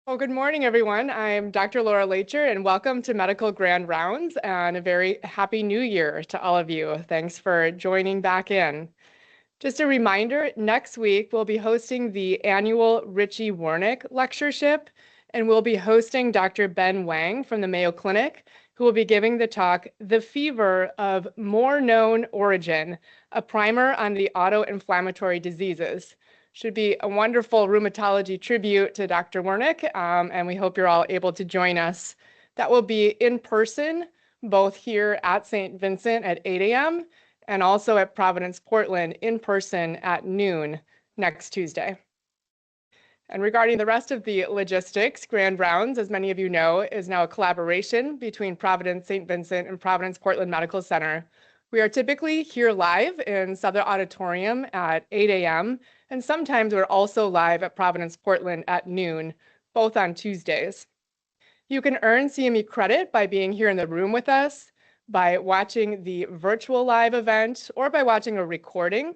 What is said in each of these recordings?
Well, good morning, everyone. I'm Dr. Laura Lacher, and welcome to Medical Grand Rounds, and a very happy new year to all of you. Thanks for joining back in. Just a reminder, next week we'll be hosting the annual Richie Warnick Lectureship, and we'll be hosting Dr. Ben Wang from the Mayo Clinic, who will be giving the talk, The Fever of More Known Origin, a primer on the autoinflammatory diseases. Should be a wonderful rheumatology tribute to Dr. Wernick, and we hope you're all able to join us. That will be in person, both here at St. Vincent at 8 a.m. and also at Providence, Portland, in person at noon next Tuesday. And regarding the rest of the logistics, Grand Rounds, as many of you know, is now a collaboration between Providence, St. Vincent, and Providence Portland Medical Center. We are typically here live in Southern Auditorium at 8 a.m., and sometimes we're also live at Providence Portland at noon, both on Tuesdays. You can earn CME credit by being here in the room with us, by watching the virtual live event, or by watching a recording.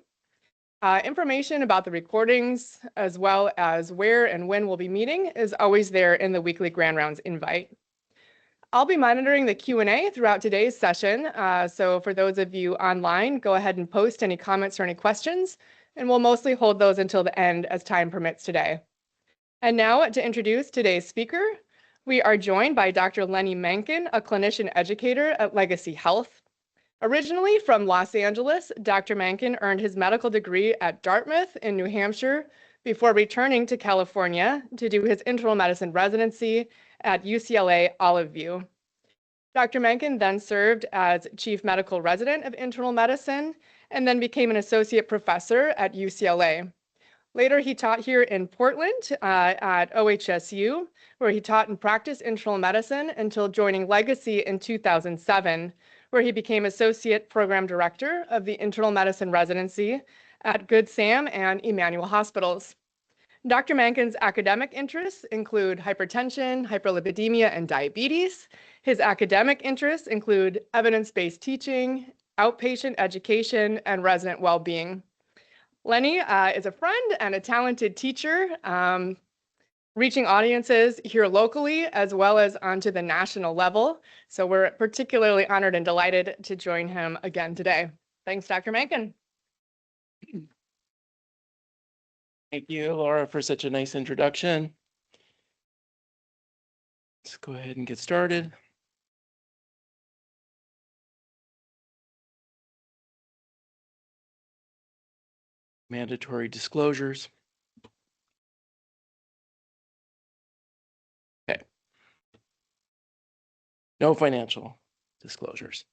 Information about the recordings, as well as where and when we'll be meeting, is always there in the weekly Grand Rounds invite. I'll be monitoring the Q&A throughout today's session, so for those of you online, go ahead and post any comments or any questions, and we'll mostly hold those until the end as time permits today. And now to introduce today's speaker, we are joined by Dr. Lenny Menken, a clinician educator at Legacy Health. Originally from Los Angeles, Dr. Menken earned his medical degree at Dartmouth in New Hampshire before returning to California to do his internal medicine residency at UCLA Olive View. Dr. Menken then served as chief medical resident of internal medicine and then became an associate professor at UCLA. Later, he taught here in Portland at OHSU, where he taught and practiced internal medicine until joining Legacy in 2007, where he became Associate Program Director of the Internal Medicine Residency at Good Sam and Emmanuel Hospitals. Dr. Menken's academic interests include hypertension, hyperlipidemia, and diabetes. His academic interests include evidence-based teaching, outpatient education, and resident well-being. Lenny is a friend and a talented teacher, reaching audiences here locally as well as onto the national level. So we're particularly honored and delighted to join him again today. Thanks, Dr. Menken. Thank you, Laura, for such a nice introduction. Let's go ahead and get started. Mandatory disclosures. Okay. No financial disclosures.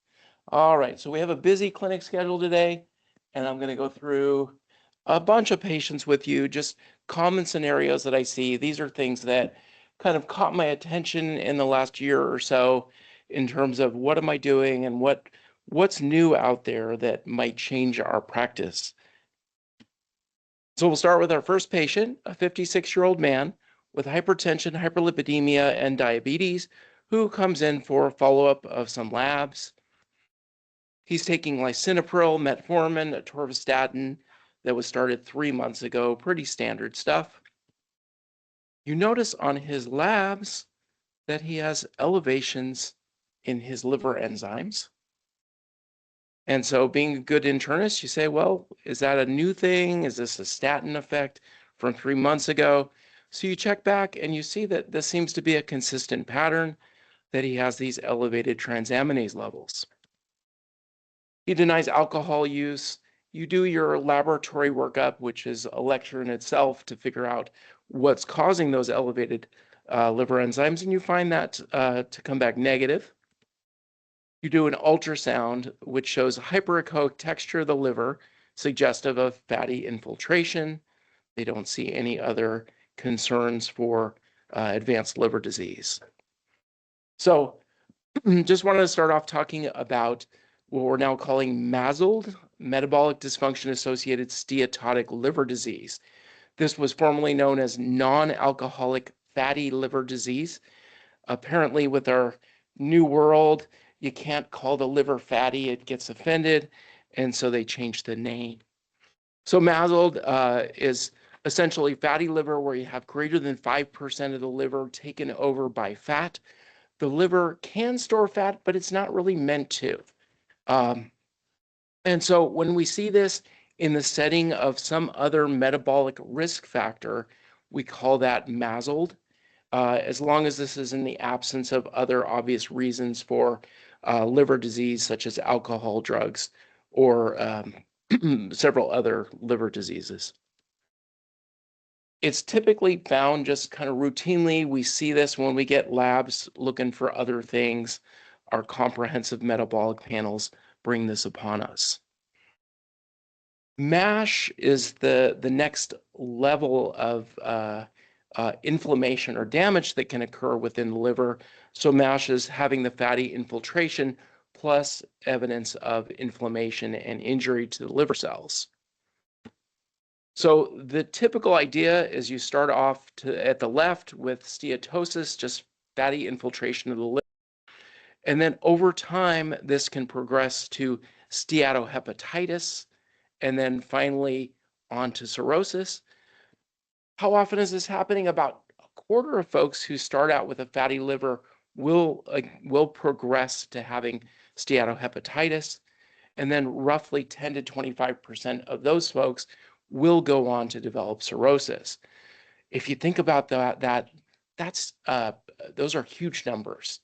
All right, so we have a busy clinic schedule today, and I'm going to go through a bunch of patients with you, just common scenarios that I see. These are things that kind of caught my attention in the last year or so in terms of what am I doing and what's new out there that might change our practice. So we'll start with our first patient, a 56-year-old man with hypertension, hyperlipidemia, and diabetes who comes in for follow-up of some labs. He's taking lisinopril, metformin, atorvastatin that was started 3 months ago, pretty standard stuff. You notice on his labs that he has elevations in his liver enzymes. And so being a good internist, you say, well, is that a new thing? Is this a statin effect from 3 months ago? So you check back and you see that this seems to be a consistent pattern, that he has these elevated transaminase levels. He denies alcohol use. You do your laboratory workup, which is a lecture in itself, to figure out what's causing those elevated liver enzymes, and you find that to come back negative. You do an ultrasound, which shows hyperechoic texture of the liver, suggestive of fatty infiltration. They don't see any other concerns for advanced liver disease. So just wanted to start off talking about what we're now calling MASLD, metabolic dysfunction-associated steatotic liver disease. This was formerly known as non-alcoholic fatty liver disease. Apparently, with our new world, you can't call the liver fatty, it gets offended, and so they changed the name. So MASLD is essentially fatty liver where you have greater than 5% of the liver taken over by fat. The liver can store fat, but it's not really meant to. And so when we see this in the setting of some other metabolic risk factor, we call that MASLD, as long as this is in the absence of other obvious reasons for liver disease, such as alcohol, drugs, or several other liver diseases. It's typically found just kind of routinely. We see this when we get labs looking for other things. Our comprehensive metabolic panels bring this upon us. MASH is the next level of inflammation or damage that can occur within the liver. So MASH is having the fatty infiltration plus evidence of inflammation and injury to the liver cells. So the typical idea is you start off at the left with steatosis, just fatty infiltration of the liver. And then over time, this can progress to steatohepatitis, and then finally on to cirrhosis. How often is this happening? About a quarter of folks who start out with a fatty liver will progress to having steatohepatitis, and then roughly 10 to 25% of those folks will go on to develop cirrhosis. If you think about that's those are huge numbers,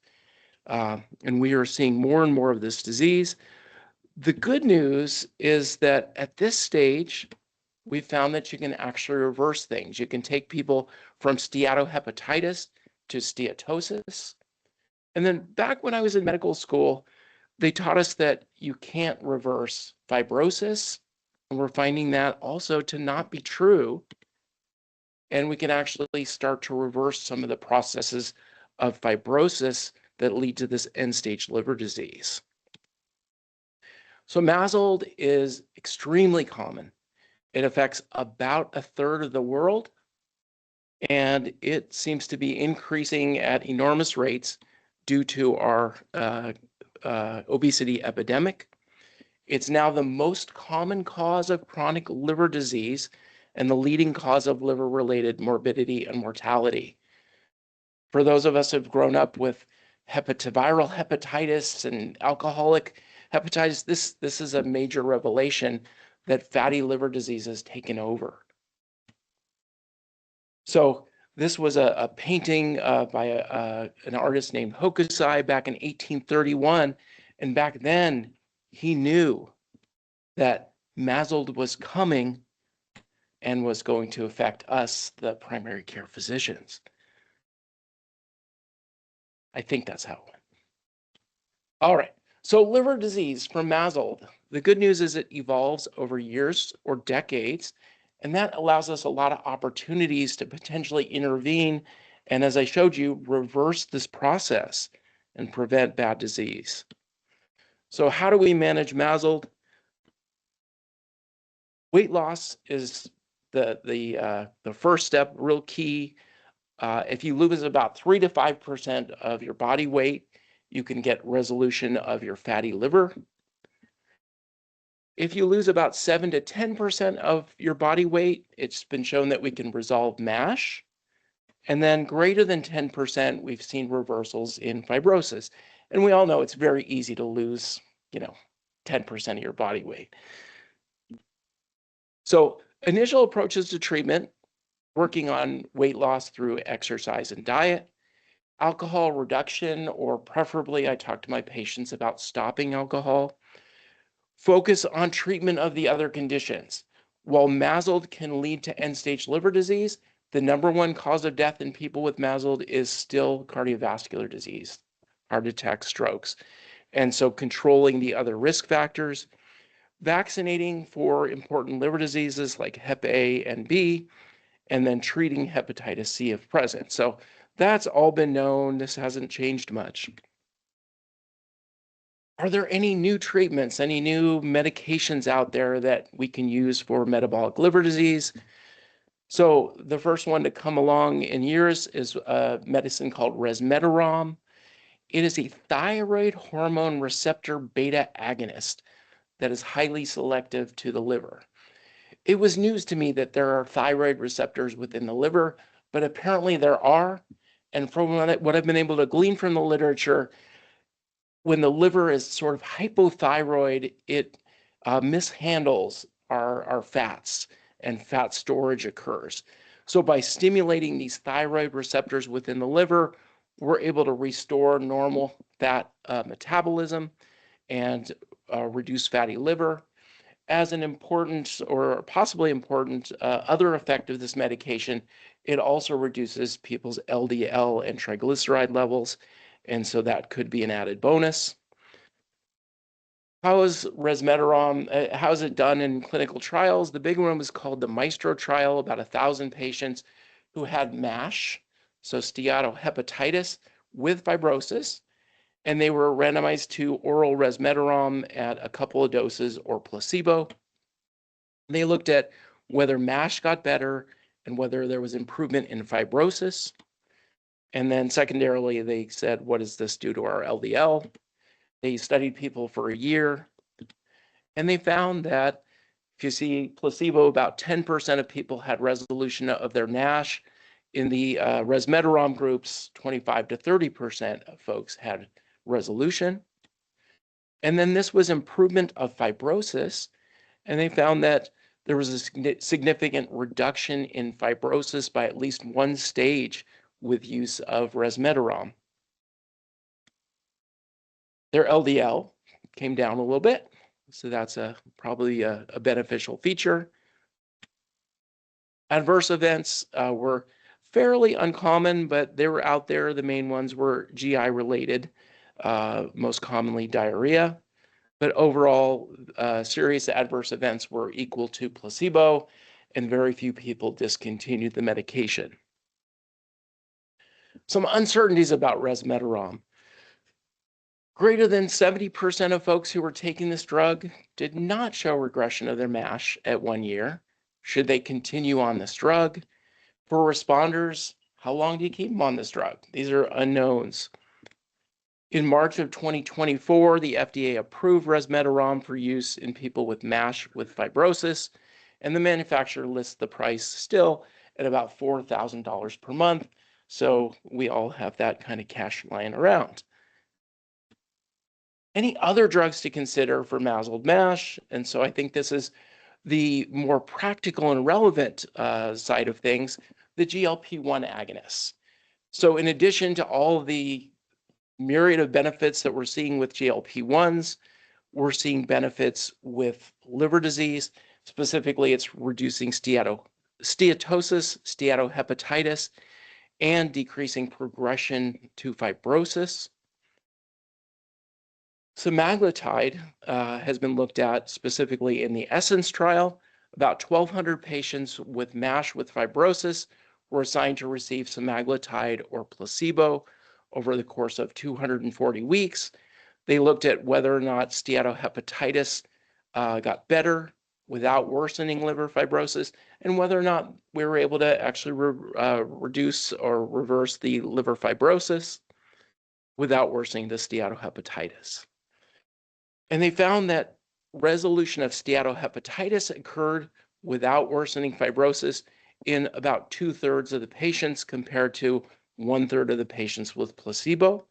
and we are seeing more and more of this disease. The good news is that at this stage, we found that you can actually reverse things. You can take people from steatohepatitis to steatosis. And then back when I was in medical school, they taught us that you can't reverse fibrosis. And we're finding that also to not be true. And we can actually start to reverse some of the processes of fibrosis that lead to this end-stage liver disease. So MASLD is extremely common. It affects about a third of the world, and it seems to be increasing at enormous rates due to our obesity epidemic. It's now the most common cause of chronic liver disease and the leading cause of liver-related morbidity and mortality. For those of us who have grown up with viral hepatitis and alcoholic hepatitis, this is a major revelation that fatty liver disease has taken over. So this was a painting by an artist named Hokusai back in 1831. And back then, he knew that MASLD was coming and was going to affect us, the primary care physicians. I think that's how it went. All right, so liver disease from MASLD. The good news is it evolves over years or decades, and that allows us a lot of opportunities to potentially intervene and, as I showed you, reverse this process and prevent bad disease. So how do we manage MASLD? Weight loss is the first step, real key. If you lose about 3 to 5% of your body weight, you can get resolution of your fatty liver. If you lose about 7 to 10% of your body weight, it's been shown that we can resolve MASH. And then greater than 10%, we've seen reversals in fibrosis. And we all know it's very easy to lose, 10% of your body weight. So initial approaches to treatment, working on weight loss through exercise and diet, alcohol reduction, or preferably I talk to my patients about stopping alcohol. Focus on treatment of the other conditions. While MASLD can lead to end-stage liver disease, the #1 cause of death in people with MASLD is still cardiovascular disease, heart attacks, strokes. And so controlling the other risk factors, vaccinating for important liver diseases like Hep A and B, and then treating hepatitis C if present. So that's all been known. This hasn't changed much. Are there any new treatments, any new medications out there that we can use for metabolic liver disease? So the first one to come along in years is a medicine called resmetirom. It is a thyroid hormone receptor beta agonist that is highly selective to the liver. It was news to me that there are thyroid receptors within the liver, but apparently there are. And from what I've been able to glean from the literature, when the liver is sort of hypothyroid, it mishandles our fats, and fat storage occurs. So by stimulating these thyroid receptors within the liver, we're able to restore normal fat metabolism and reduce fatty liver. As an important or possibly important other effect of this medication, it also reduces people's LDL and triglyceride levels, and so that could be an added bonus. How is resmetirom, how is it done in clinical trials? The big one was called the Maestro trial, about 1,000 patients who had MASH, so steatohepatitis with fibrosis, and they were randomized to oral resmetirom at a couple of doses or placebo. They looked at whether MASH got better and whether there was improvement in fibrosis. And then secondarily, they said, what does this do to our LDL? They studied people for a year, and they found that if you see placebo, about 10% of people had resolution of their NASH. In the resmetirom groups, 25 to 30% of folks had resolution. And then this was improvement of fibrosis, and they found that there was a significant reduction in fibrosis by at least one stage with use of resmetirom. Their LDL came down a little bit, so that's probably a beneficial feature. Adverse events were fairly uncommon, but they were out there. The main ones were GI related, most commonly diarrhea. But overall, serious adverse events were equal to placebo, and very few people discontinued the medication. Some uncertainties about resmetirom. Greater than 70% of folks who were taking this drug did not show regression of their MASH at 1 year. Should they continue on this drug? For responders, how long do you keep them on this drug? These are unknowns. In March of 2024, the FDA approved resmetirom for use in people with MASH with fibrosis, and the manufacturer lists the price still at about $4,000 per month. So we all have that kind of cash lying around. Any other drugs to consider for MASLD MASH? And so I think this is the more practical and relevant side of things, the GLP-1 agonists. So in addition to all the myriad of benefits that we're seeing with GLP-1s, we're seeing benefits with liver disease. Specifically, it's reducing steatosis, steatohepatitis, and decreasing progression to fibrosis. Semaglutide has been looked at specifically in the Essence trial. About 1,200 patients with MASH with fibrosis were assigned to receive semaglutide or placebo over the course of 240 weeks. They looked at whether or not steatohepatitis got better without worsening liver fibrosis, and whether or not we were able to actually reduce or reverse the liver fibrosis without worsening the steatohepatitis. And they found that resolution of steatohepatitis occurred without worsening fibrosis in about 2/3 of the patients compared to 1/3 of the patients with placebo.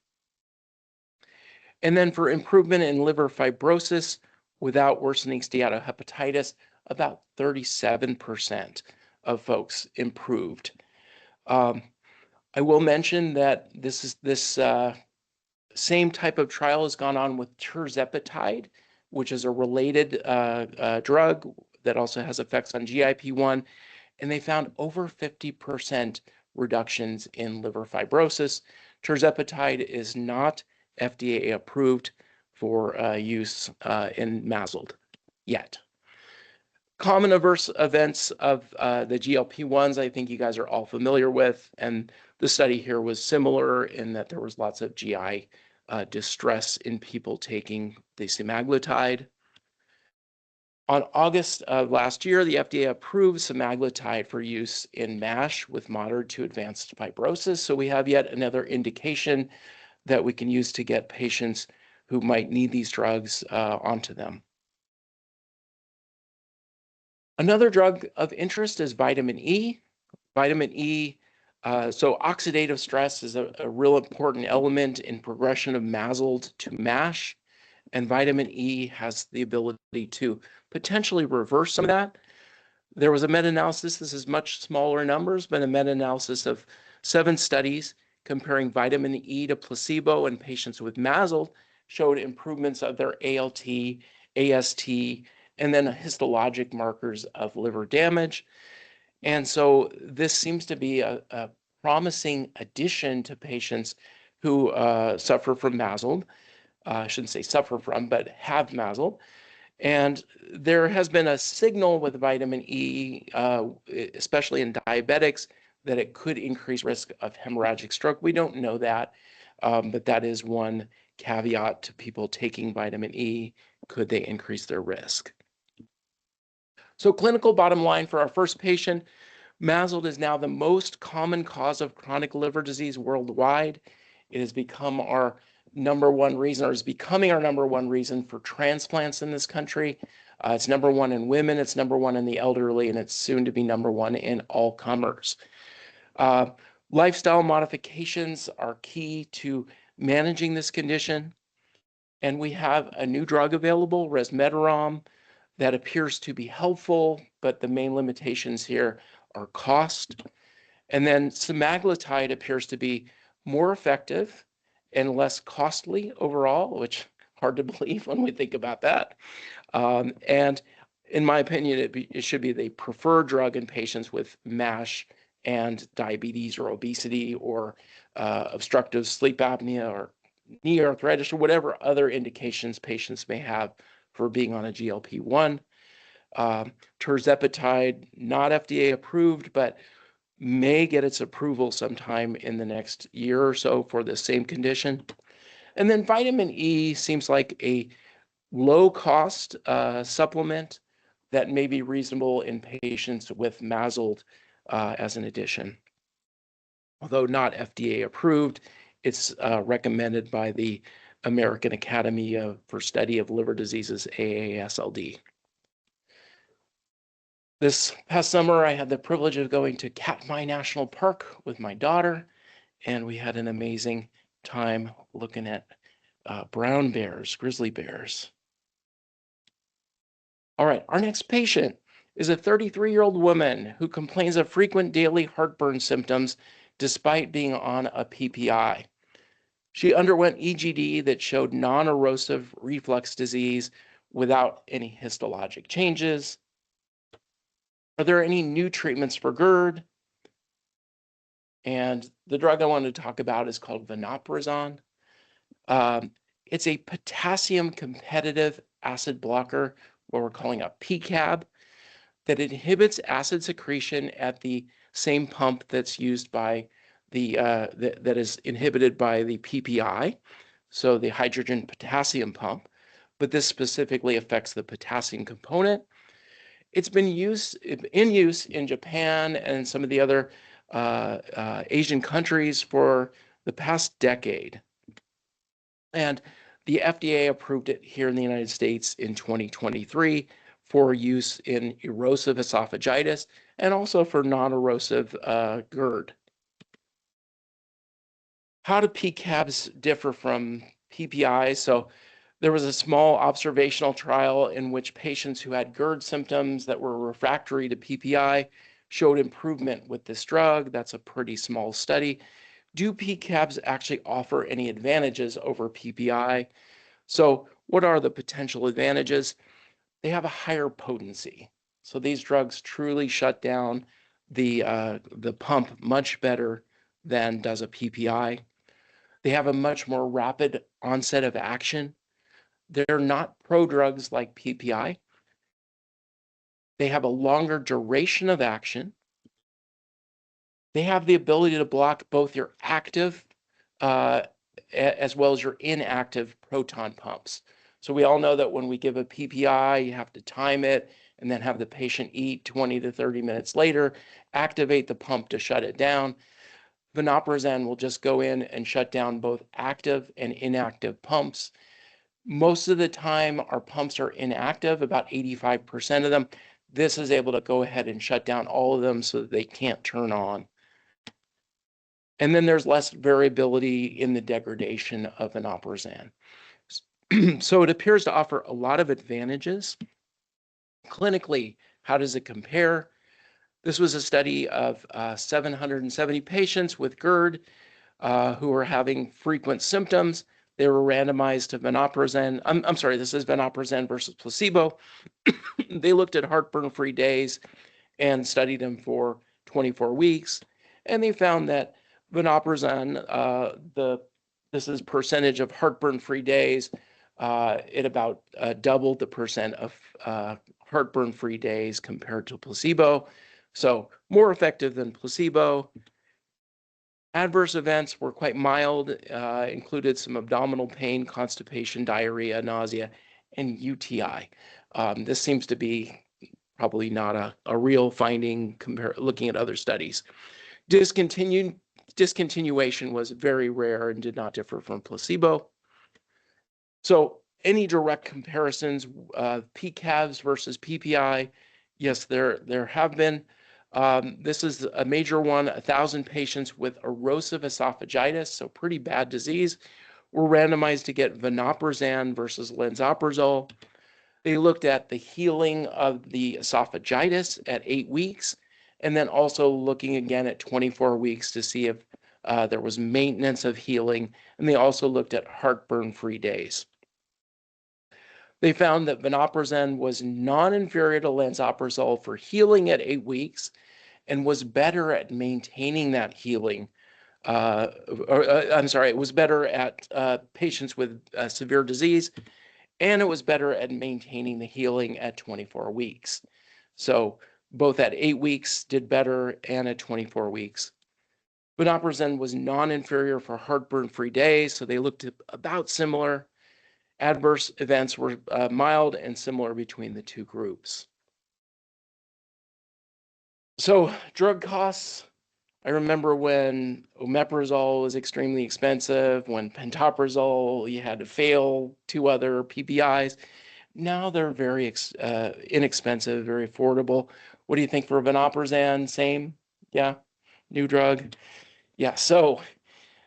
And then for improvement in liver fibrosis without worsening steatohepatitis, about 37% of folks improved. I will mention that this same type of trial has gone on with tirzepatide, which is a related drug that also has effects on GIP-1, and they found over 50% reductions in liver fibrosis. Tirzepatide is not FDA approved for use in MASLD yet. Common adverse events of the GLP-1s, I think you guys are all familiar with, and the study here was similar in that there was lots of GI distress in people taking the semaglutide. On August of last year, the FDA approved semaglutide for use in MASH with moderate to advanced fibrosis. So we have yet another indication that we can use to get patients who might need these drugs onto them. Another drug of interest is vitamin E. Vitamin E, so oxidative stress is a real important element in progression of MASLD to MASH, and vitamin E has the ability to potentially reverse some of that. There was a meta-analysis, this is much smaller numbers, but a meta-analysis of 7 studies comparing vitamin E to placebo in patients with MASLD showed improvements of their ALT, AST, and then histologic markers of liver damage. And so this seems to be a promising addition to patients who suffer from MASLD. I shouldn't say suffer from, but have MASLD. And there has been a signal with vitamin E, especially in diabetics, that it could increase risk of hemorrhagic stroke. We don't know that, but that is one caveat to people taking vitamin E. Could they increase their risk? So clinical bottom line for our first patient, MASLD is now the most common cause of chronic liver disease worldwide. It has become our number one reason, or is becoming our number one reason for transplants in this country. It's number one in women, it's number one in the elderly, and it's soon to be number one in all comers. Lifestyle modifications are key to managing this condition. And we have a new drug available, resmetirom, that appears to be helpful, but the main limitations here are cost. And then semaglutide appears to be more effective and less costly overall, which hard to believe when we think about that. And in my opinion, it should be the preferred drug in patients with MASH and diabetes or obesity or obstructive sleep apnea or knee arthritis or whatever other indications patients may have for being on a GLP-1. Tirzepatide, not FDA approved, but may get its approval sometime in the next year or so for the same condition. And then vitamin E seems like a low-cost supplement that may be reasonable in patients with MASLD as an addition. Although not FDA approved, it's recommended by the American Academy for Study of Liver Diseases, AASLD. This past summer, I had the privilege of going to Katmai National Park with my daughter, and we had an amazing time looking at brown bears, grizzly bears. All right, our next patient is a 33-year-old woman who complains of frequent daily heartburn symptoms despite being on a PPI. She underwent EGD that showed non-erosive reflux disease without any histologic changes. Are there any new treatments for GERD? And the drug I wanted to talk about is called vonoprazan. It's a potassium competitive acid blocker, what we're calling a PCAB, that inhibits acid secretion at the same pump that's used by the that is inhibited by the PPI, so the hydrogen potassium pump, but this specifically affects the potassium component. It's been in use in Japan and some of the other Asian countries for the past decade. And the FDA approved it here in the United States in 2023 for use in erosive esophagitis and also for non-erosive GERD. How do PCABs differ from PPI? So there was a small observational trial in which patients who had GERD symptoms that were refractory to PPI showed improvement with this drug. That's a pretty small study. Do PCABs actually offer any advantages over PPI? So what are the potential advantages? They have a higher potency. So these drugs truly shut down the pump much better than does a PPI. They have a much more rapid onset of action. They're not prodrugs like PPI. They have a longer duration of action. They have the ability to block both your active as well as your inactive proton pumps. So we all know that when we give a PPI, you have to time it and then have the patient eat 20 to 30 minutes later, activate the pump to shut it down. Vonoprazan will just go in and shut down both active and inactive pumps. Most of the time, our pumps are inactive, about 85% of them. this is able to go ahead and shut down all of them so that they can't turn on. And then there's less variability in the degradation of vonoprazan. So it appears to offer a lot of advantages. Clinically, how does it compare? This was a study of 770 patients with GERD who were having frequent symptoms. They were randomized to vonoprazan. I'm sorry, this is vonoprazan versus placebo. They looked at heartburn-free days and studied them for 24 weeks. And they found that vonoprazan, this is percentage of heartburn-free days, it about doubled the percent of heartburn-free days compared to placebo. So more effective than placebo. Adverse events were quite mild, included some abdominal pain, constipation, diarrhea, nausea, and UTI. This seems to be probably not a real finding looking at other studies. Discontinuation was very rare and did not differ from placebo. So any direct comparisons, PCABs versus PPI? Yes, there have been. This is a major one. 1,000 patients with erosive esophagitis, so pretty bad disease, were randomized to get vonoprazan versus lansoprazole. They looked at the healing of the esophagitis at 8 weeks, and then also looking again at 24 weeks to see if there was maintenance of healing, and they also looked at heartburn-free days. They found that vonoprazan was non-inferior to lansoprazole for healing at 8 weeks and was better at maintaining that healing. It was better at patients with severe disease, and it was better at maintaining the healing at 24 weeks. So both at 8 weeks did better and at 24 weeks. Vonoprazan was non-inferior for heartburn-free days, so they looked about similar. Adverse events were mild and similar between the two groups. So drug costs, I remember when omeprazole was extremely expensive, when pantoprazole, you had to fail 2 other PPIs. Now they're very inexpensive, very affordable. What do you think for vonoprazan? Same? Yeah, new drug? Yeah, so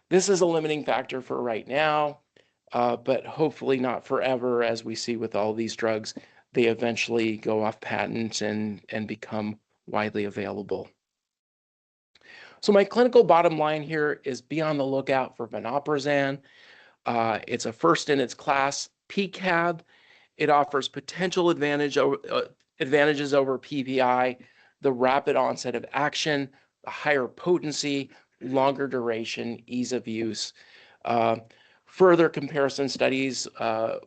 this is a limiting factor for right now. But hopefully not forever, as we see with all these drugs, they eventually go off patent and become widely available. So my clinical bottom line here is be on the lookout for vonoprazan. It's a first in its class PCAB. It offers potential advantages over PPI, the rapid onset of action, the higher potency, longer duration, ease of use. Further comparison studies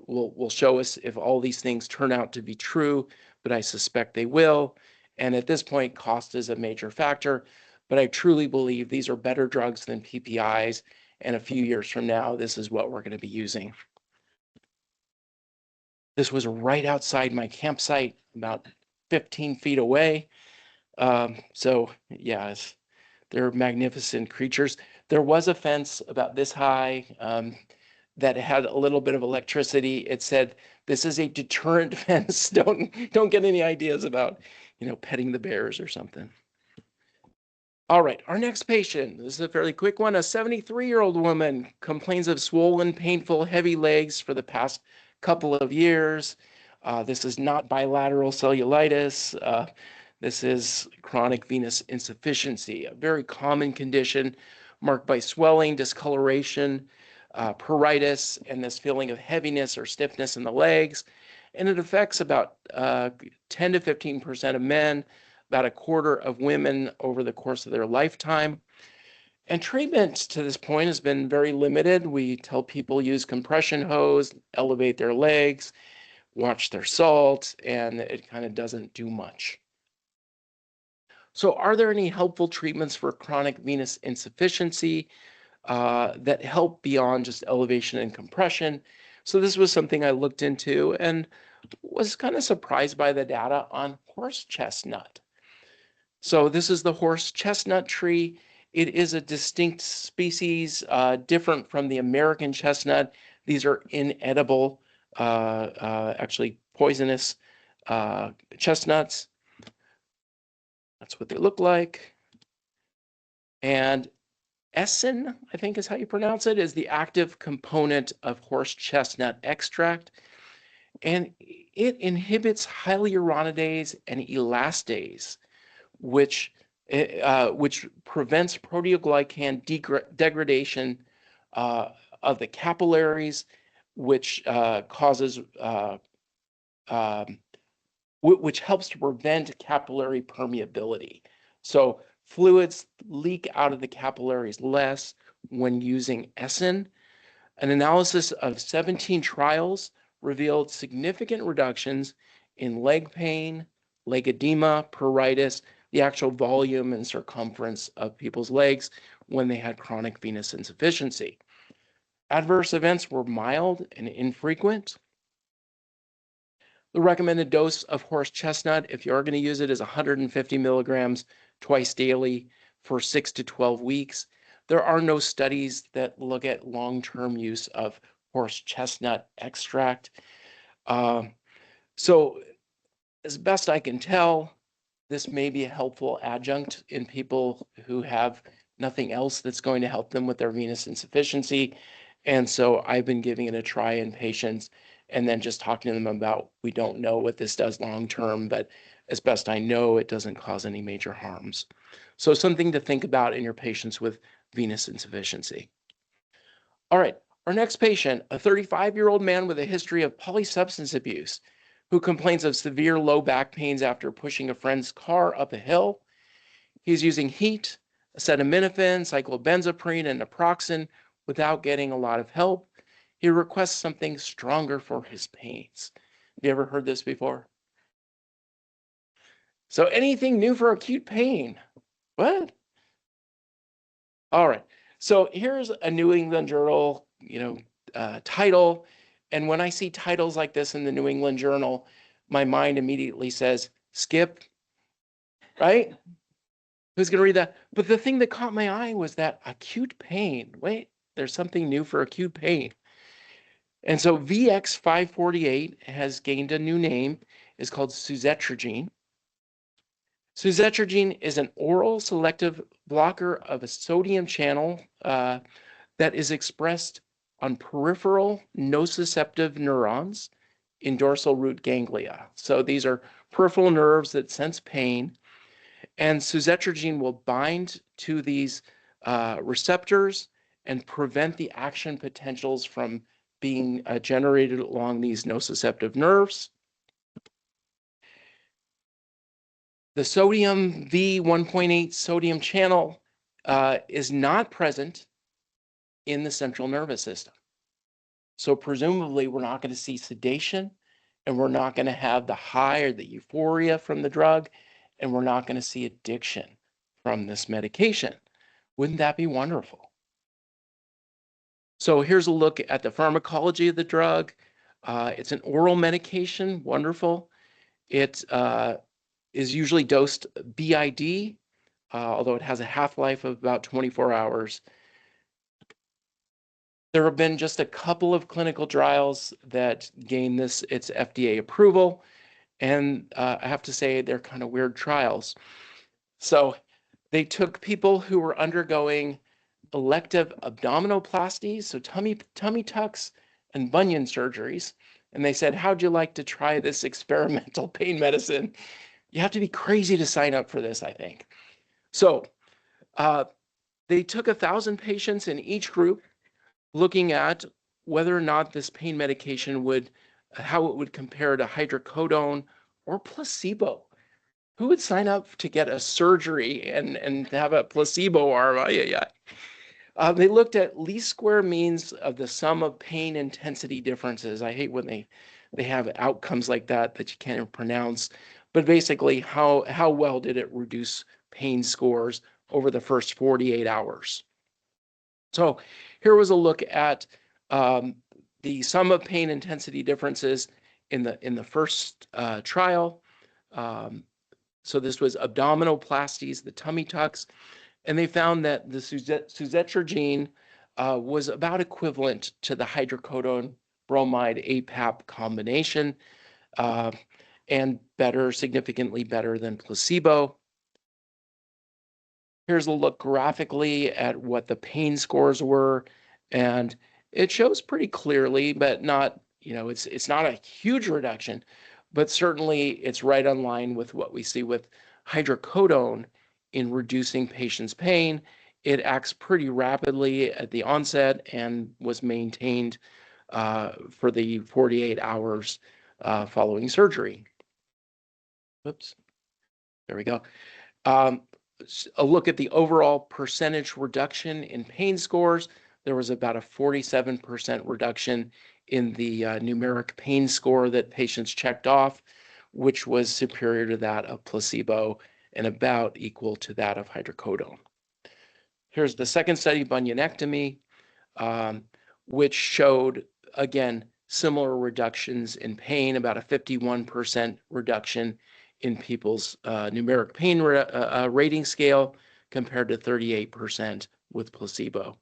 will show us if all these things turn out to be true, but I suspect they will. And at this point, cost is a major factor, but I truly believe these are better drugs than PPIs. And a few years from now, this is what we're going to be using. This was right outside my campsite, about 15 feet away. So yeah, they're magnificent creatures. There was a fence about this high that had a little bit of electricity. It said, "This is a deterrent fence. Don't get any ideas about, petting the bears or something." All right, our next patient. This is a fairly quick one. A 73-year-old woman complains of swollen, painful, heavy legs for the past couple of years. This is not bilateral cellulitis. This is chronic venous insufficiency, a very common condition marked by swelling, discoloration, pruritus, and this feeling of heaviness or stiffness in the legs. And it affects about 10 to 15% of men, about a quarter of women over the course of their lifetime. And treatment to this point has been very limited. We tell people use compression hose, elevate their legs, watch their salt, and it kind of doesn't do much. So are there any helpful treatments for chronic venous insufficiency that help beyond just elevation and compression? So this was something I looked into and was kind of surprised by the data on horse chestnut. So this is the horse chestnut tree. It is a distinct species, different from the American chestnut. These are inedible, actually poisonous chestnuts. That's what they look like. And Essen, I think is how you pronounce it, is the active component of horse chestnut extract. And it inhibits hyaluronidase and elastase, which prevents proteoglycan degradation of the capillaries, which causes which helps to prevent capillary permeability. So fluids leak out of the capillaries less when using Essen. An analysis of 17 trials revealed significant reductions in leg pain, leg edema, pruritus, the actual volume and circumference of people's legs when they had chronic venous insufficiency. Adverse events were mild and infrequent. The recommended dose of horse chestnut, if you are going to use it, is 150 milligrams twice daily for 6 to 12 weeks. There are no studies that look at long-term use of horse chestnut extract. So as best I can tell, this may be a helpful adjunct in people who have nothing else that's going to help them with their venous insufficiency. And so I've been giving it a try in patients and then just talking to them about, we don't know what this does long-term, but as best I know, it doesn't cause any major harms. So something to think about in your patients with venous insufficiency. All right, our next patient, a 35-year-old man with a history of polysubstance abuse who complains of severe low back pains after pushing a friend's car up a hill. He's using heat, acetaminophen, cyclobenzaprine, and naproxen without getting a lot of help. He requests something stronger for his pains. Have you ever heard this before? So anything new for acute pain? What? All right. So here's a New England Journal, title. And when I see titles like this in the New England Journal, my mind immediately says, skip, right? Who's going to read that? But the thing that caught my eye was that acute pain. Wait, there's something new for acute pain. And so VX548 has gained a new name. It's called suzetrigine. Suzetrigine is an oral selective blocker of a sodium channel that is expressed on peripheral nociceptive neurons in dorsal root ganglia. So these are peripheral nerves that sense pain. And suzetrigine will bind to these receptors and prevent the action potentials from being generated along these nociceptive nerves. The sodium V1.8 sodium channel is not present in the central nervous system. So presumably we're not going to see sedation, and we're not going to have the high or the euphoria from the drug, and we're not going to see addiction from this medication. Wouldn't that be wonderful? So here's a look at the pharmacology of the drug. It's an oral medication, wonderful. It is usually dosed BID, although it has a half-life of about 24 hours. There have been just a couple of clinical trials that gained its FDA approval, and I have to say they're kind of weird trials. So they took people who were undergoing elective abdominoplasties, so tummy tucks and bunion surgeries, and they said, how'd you like to try this experimental pain medicine? You have to be crazy to sign up for this, I think. So they took 1,000 patients in each group, looking at whether or not this pain medication how it would compare to hydrocodone or placebo. Who would sign up to get a surgery and have a placebo arm? They looked at least square means of the sum of pain intensity differences. I hate when they have outcomes like that you can't even pronounce. But basically, how well did it reduce pain scores over the first 48 hours? So here was a look at the sum of pain intensity differences in the first trial. So this was abdominoplasties, the tummy tucks, and they found that the suzetrigine was about equivalent to the hydrocodone bromide APAP combination, and significantly better than placebo. Here's a look graphically at what the pain scores were, and it shows pretty clearly, but not, it's not a huge reduction, but certainly it's right on line with what we see with hydrocodone in reducing patients' pain. It acts pretty rapidly at the onset and was maintained for the 48 hours following surgery. Whoops, there we go. A look at the overall percentage reduction in pain scores. There was about a 47% reduction in the numeric pain score that patients checked off, which was superior to that of placebo and about equal to that of hydrocodone. Here's the second study, bunionectomy, which showed, again, similar reductions in pain, about a 51% reduction in people's numeric pain rating scale compared to 38% with placebo.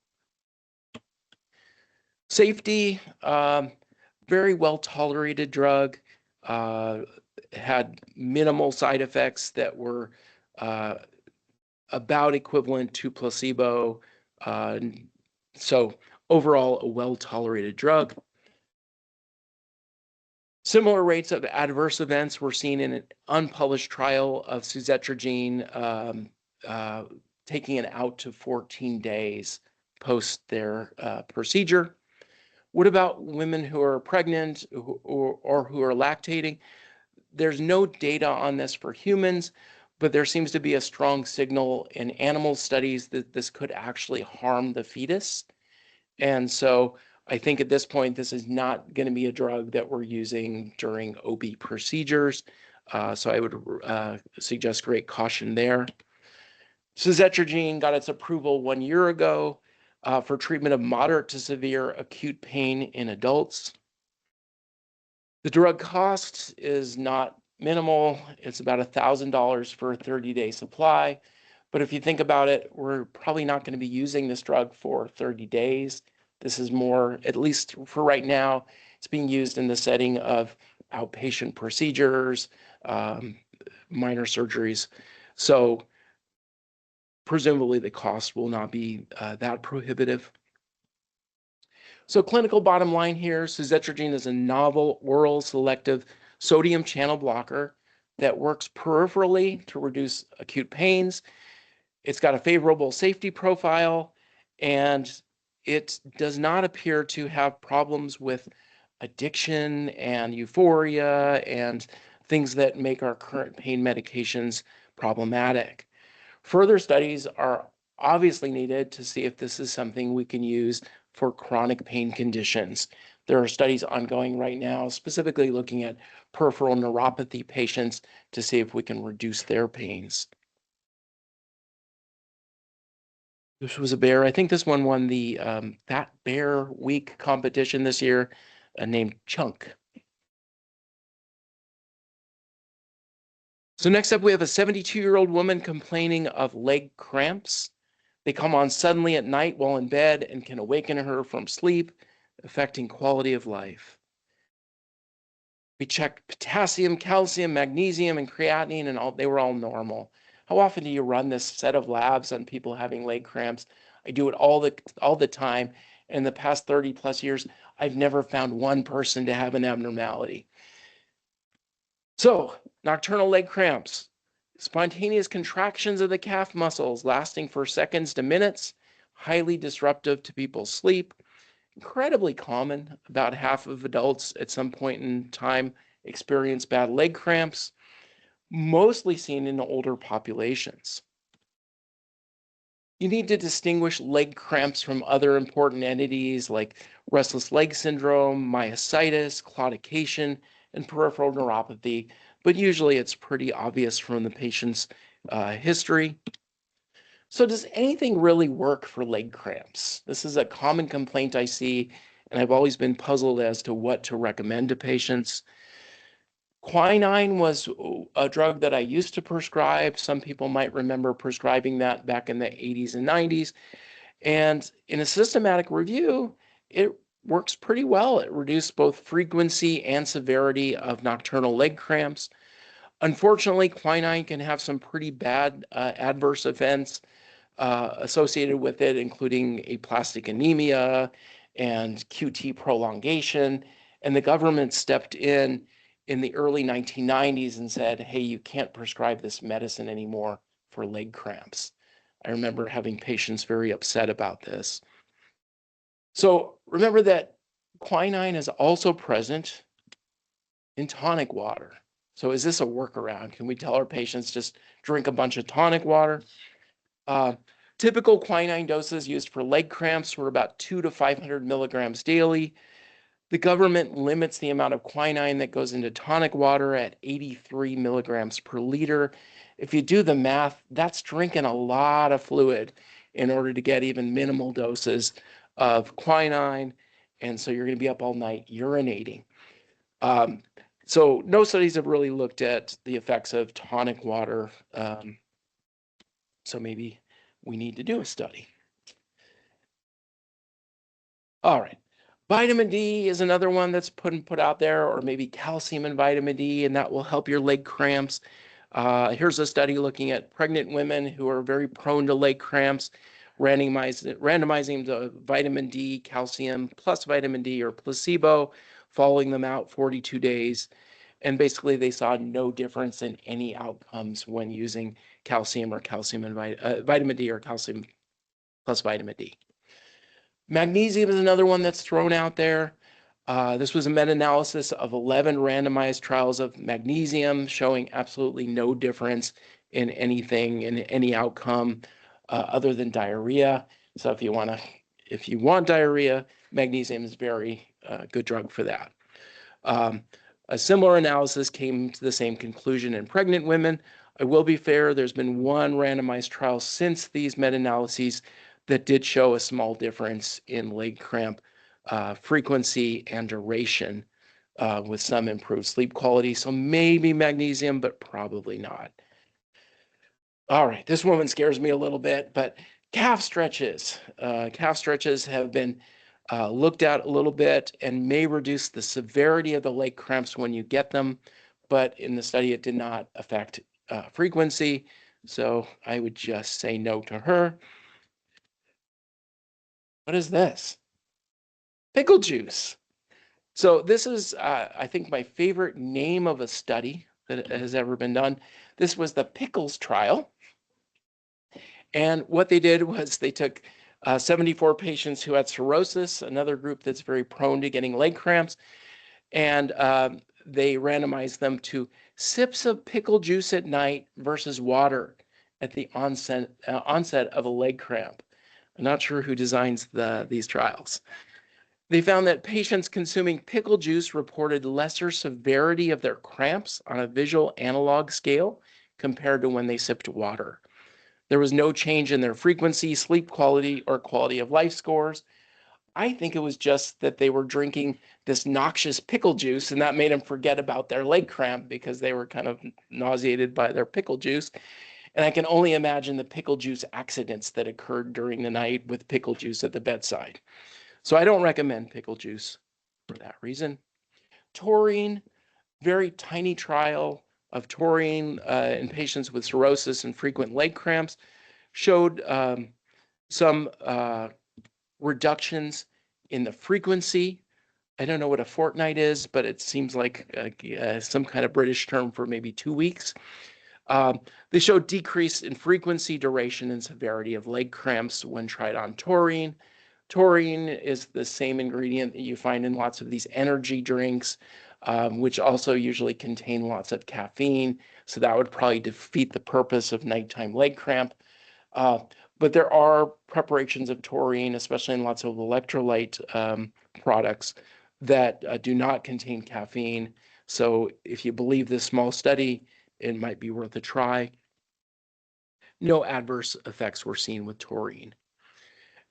Safety, very well tolerated drug, had minimal side effects that were about equivalent to placebo. So overall, a well tolerated drug. Similar rates of adverse events were seen in an unpublished trial of suzetrigine, taking it out to 14 days post their procedure. What about women who are pregnant or who are lactating? There's no data on this for humans, but there seems to be a strong signal in animal studies that this could actually harm the fetus. And so I think at this point, this is not going to be a drug that we're using during OB procedures. So I would suggest great caution there. Suzetrigine got its approval 1 year ago for treatment of moderate to severe acute pain in adults. The drug cost is not minimal. It's about $1,000 for a 30-day supply. But if you think about it, we're probably not going to be using this drug for 30 days. This is more, at least for right now, it's being used in the setting of outpatient procedures, minor surgeries. So presumably the cost will not be that prohibitive. So clinical bottom line here, suzetrigine is a novel oral selective sodium channel blocker that works peripherally to reduce acute pains. It's got a favorable safety profile, and it does not appear to have problems with addiction and euphoria and things that make our current pain medications problematic. Further studies are obviously needed to see if this is something we can use for chronic pain conditions. There are studies ongoing right now, specifically looking at peripheral neuropathy patients to see if we can reduce their pains. This was a bear. I think this one won the Fat Bear Week competition this year, named Chunk. So next up, we have a 72-year-old woman complaining of leg cramps. They come on suddenly at night while in bed and can awaken her from sleep, affecting quality of life. We checked potassium, calcium, magnesium, and creatinine, and they were all normal. How often do you run this set of labs on people having leg cramps? I do it all the time. In the past 30 plus years, I've never found one person to have an abnormality. So, nocturnal leg cramps, spontaneous contractions of the calf muscles lasting for seconds to minutes, highly disruptive to people's sleep, incredibly common. About half of adults at some point in time experience bad leg cramps, mostly seen in older populations. You need to distinguish leg cramps from other important entities like restless leg syndrome, myositis, claudication, and peripheral neuropathy, but usually it's pretty obvious from the patient's history. So does anything really work for leg cramps? This is a common complaint I see, and I've always been puzzled as to what to recommend to patients. Quinine was a drug that I used to prescribe. Some people might remember prescribing that back in the 80s and 90s. And in a systematic review, it works pretty well. It reduced both frequency and severity of nocturnal leg cramps. Unfortunately, quinine can have some pretty bad adverse events. associated with it, including aplastic anemia and QT prolongation. And the government stepped in the early 1990s and said, hey, you can't prescribe this medicine anymore for leg cramps. I remember having patients very upset about this. So remember that quinine is also present in tonic water. So is this a workaround? Can we tell our patients just drink a bunch of tonic water? Typical quinine doses used for leg cramps were about 200 to 500 milligrams daily. The government limits the amount of quinine that goes into tonic water at 83 milligrams per liter. If you do the math, that's drinking a lot of fluid in order to get even minimal doses of quinine. And so you're going to be up all night urinating. So no studies have really looked at the effects of tonic water. So maybe we need to do a study. All right. Vitamin D is another one that's put out there, or maybe calcium and vitamin D, and that will help your leg cramps. Here's a study looking at pregnant women who are very prone to leg cramps, randomizing the vitamin D, calcium plus vitamin D or placebo, following them out 42 days. And basically they saw no difference in any outcomes when using calcium and vitamin D or calcium plus vitamin D. Magnesium is another one that's thrown out there. This was a meta-analysis of 11 randomized trials of magnesium showing absolutely no difference in anything, in any outcome other than diarrhea. So if you want diarrhea, magnesium is a very good drug for that. A similar analysis came to the same conclusion in pregnant women. I will be fair, there's been one randomized trial since these meta-analyses that did show a small difference in leg cramp frequency and duration with some improved sleep quality. So maybe magnesium, but probably not. All right, this woman scares me a little bit, but calf stretches. Calf stretches have been looked at a little bit and may reduce the severity of the leg cramps when you get them, but in the study it did not affect frequency. So I would just say no to her. What is this? Pickle juice. So this is, I think, my favorite name of a study that has ever been done. This was the pickles trial. And what they did was they took 74 patients who had cirrhosis, another group that's very prone to getting leg cramps, and they randomized them to sips of pickle juice at night versus water at the onset of a leg cramp. I'm not sure who designs these trials. They found that patients consuming pickle juice reported lesser severity of their cramps on a visual analog scale compared to when they sipped water. There was no change in their frequency, sleep quality, or quality of life scores. I think it was just that they were drinking this noxious pickle juice, and that made them forget about their leg cramp because they were kind of nauseated by their pickle juice. And I can only imagine the pickle juice accidents that occurred during the night with pickle juice at the bedside. So I don't recommend pickle juice for that reason. Taurine, very tiny trial of taurine in patients with cirrhosis and frequent leg cramps, showed some reductions in the frequency. I don't know what a fortnight is, but it seems like some kind of British term for maybe 2 weeks. They showed decrease in frequency, duration, and severity of leg cramps when tried on taurine. Taurine is the same ingredient that you find in lots of these energy drinks, which also usually contain lots of caffeine. So that would probably defeat the purpose of nighttime leg cramp. But there are preparations of taurine, especially in lots of electrolyte products that do not contain caffeine. So if you believe this small study, it might be worth a try. No adverse effects were seen with taurine.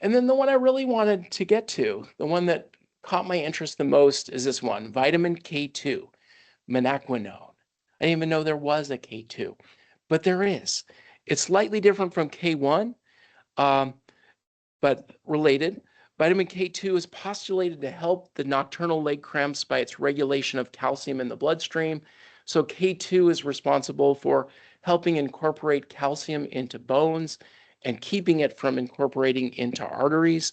And then the one I really wanted to get to, the one that caught my interest the most, is this one, vitamin K2, menaquinone. I didn't even know there was a K2, but there is. It's slightly different from K1, but related. Vitamin K2 is postulated to help the nocturnal leg cramps by its regulation of calcium in the bloodstream. So K2 is responsible for helping incorporate calcium into bones and keeping it from incorporating into arteries.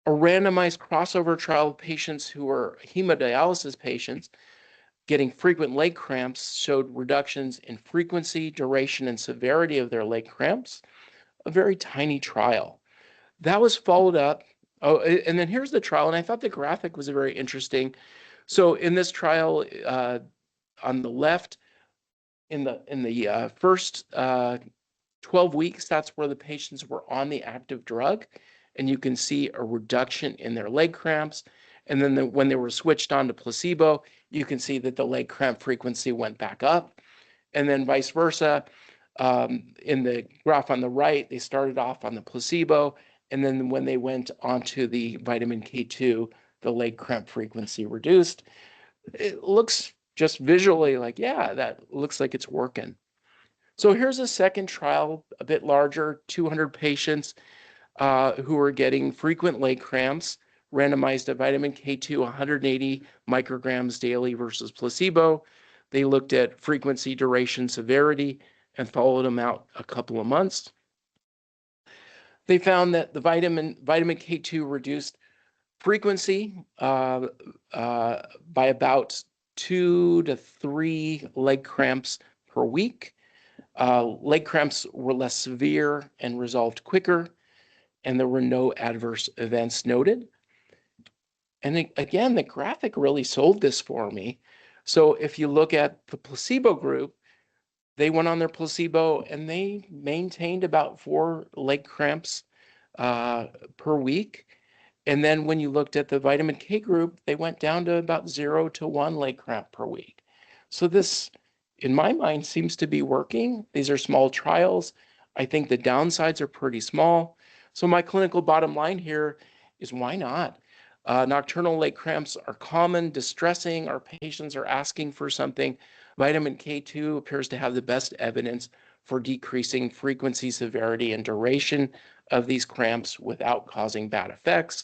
A randomized crossover trial of patients who were hemodialysis patients getting frequent leg cramps showed reductions in frequency, duration, and severity of their leg cramps. A very tiny trial. That was followed up. Oh, and then here's the trial, and I thought the graphic was very interesting. So in this trial, on the left, in the first 12 weeks, that's where the patients were on the active drug, and you can see a reduction in their leg cramps. And then when they were switched on to placebo, you can see that the leg cramp frequency went back up. And then vice versa. In the graph on the right, they started off on the placebo, and then when they went onto the vitamin K2, the leg cramp frequency reduced. It looks just visually like, yeah, that looks like it's working. So here's a second trial, a bit larger, 200 patients who are getting frequent leg cramps, randomized to vitamin K2 180 micrograms daily versus placebo. They looked at frequency, duration, severity, and followed them out a couple of months. They found that the vitamin K2 reduced frequency by about 2 to 3 leg cramps per week. Leg cramps were less severe and resolved quicker, and there were no adverse events noted. And again, the graphic really sold this for me. So if you look at the placebo group, they went on their placebo and they maintained about 4 leg cramps per week. And then when you looked at the vitamin K group, they went down to about 0 to 1 leg cramp per week. So this, in my mind, seems to be working. These are small trials. I think the downsides are pretty small. So my clinical bottom line here is why not? Nocturnal leg cramps are common, distressing. Our patients are asking for something. Vitamin K2 appears to have the best evidence for decreasing frequency, severity, and duration of these cramps without causing bad effects.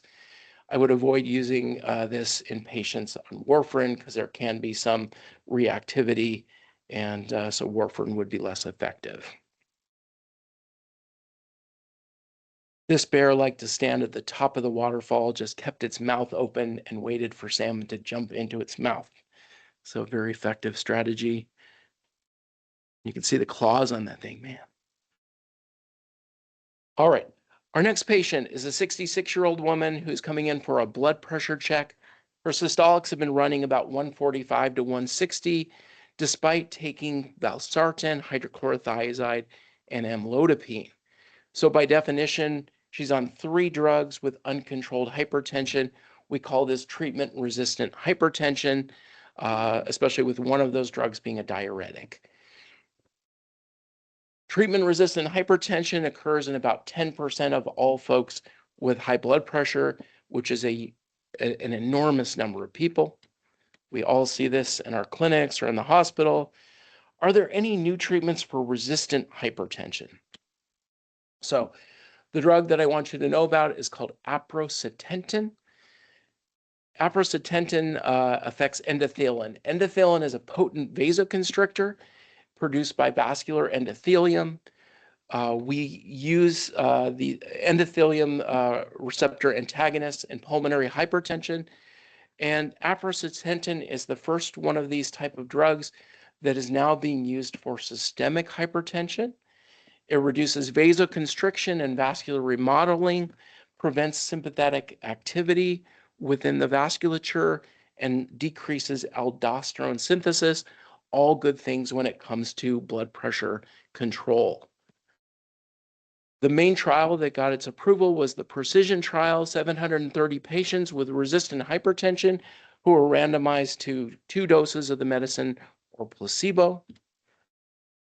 I would avoid using this in patients on warfarin because there can be some reactivity, and so warfarin would be less effective. This bear liked to stand at the top of the waterfall, just kept its mouth open and waited for salmon to jump into its mouth. So very effective strategy. You can see the claws on that thing, man. All right. Our next patient is a 66-year-old woman who's coming in for a blood pressure check. Her systolics have been running about 145 to 160, despite taking valsartan, hydrochlorothiazide, and amlodipine. So by definition, she's on 3 drugs with uncontrolled hypertension. We call this treatment-resistant hypertension, especially with one of those drugs being a diuretic. Treatment-resistant hypertension occurs in about 10% of all folks with high blood pressure, which is an enormous number of people. We all see this in our clinics or in the hospital. Are there any new treatments for resistant hypertension? So the drug that I want you to know about is called aprocitentan. Aprocitentan affects endothelin. Endothelin is a potent vasoconstrictor produced by vascular endothelium. We use the endothelium receptor antagonists in pulmonary hypertension, and aprocitentan is the first one of these type of drugs that is now being used for systemic hypertension. It reduces vasoconstriction and vascular remodeling, prevents sympathetic activity within the vasculature, and decreases aldosterone synthesis. All good things when it comes to blood pressure control. The main trial that got its approval was the Precision trial, 730 patients with resistant hypertension who were randomized to 2 doses of the medicine or placebo.